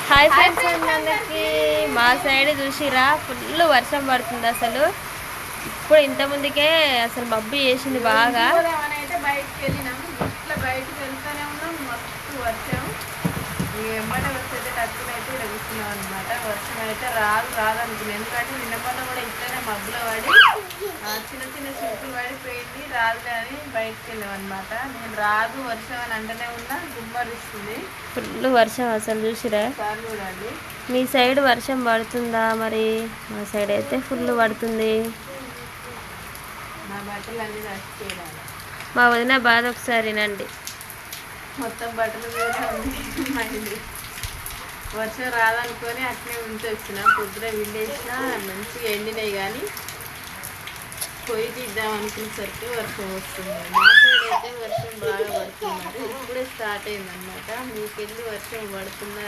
Hi friends అందరికి మా side చూసిరా ఫుల్ వర్షం పడుతుంది అసలు. ఇప్పుడు ఇంత ముందుకే అసలు మబ్బు చేసింది బాగా. అయితే బయటకు వెళ్ళినాం, ఇట్లా బయటకు వెళ్తూనే ఉన్నాం, మస్తు వర్షం. ఎమ్మడే వచ్చేది టక్కున అయితే ఇక్కడ కూర్చున్నాం అనమాట. వర్షం అయితే రాదు అనుకున్నాను, ఎందుకంటే నిన్న మొన్న కూడా ఇట్లనే మబ్బులో పడి చిన్న చిన్న చిక్కులు పడిపోయింది. రాదు అని బయటకు వెళ్ళాం అనమాట. నేను రాదు వర్షం అని అంటనే ఉన్నా, గుమ్మరిస్తుంది ఫుల్ వర్షం అసలు చూసిరా. చూడండి మీ సైడ్ వర్షం పడుతుందా మరి? మా సైడ్ అయితే ఫుల్ పడుతుంది. నా బట్టలు అన్నీ తడిచిపోయాను. మా వదిన బాధ ఒకసారి నండి. మొత్తం బట్టలు కూడా ఉంది. వర్షం రాదనుకొని అట్నే ఉంచి వచ్చిన, పొద్దున విండేసిన మంచిగా ఎండినాయి, కానీ పొయ్యి తీద్దాం అనుకునేసరికి వర్షం వస్తుంది. మా సైడ్ అయితే వర్షం బాగా పడుతున్నది, ఇప్పుడే స్టార్ట్ అయిందనమాట. మీకెళ్ళి వర్షం పడుతుందా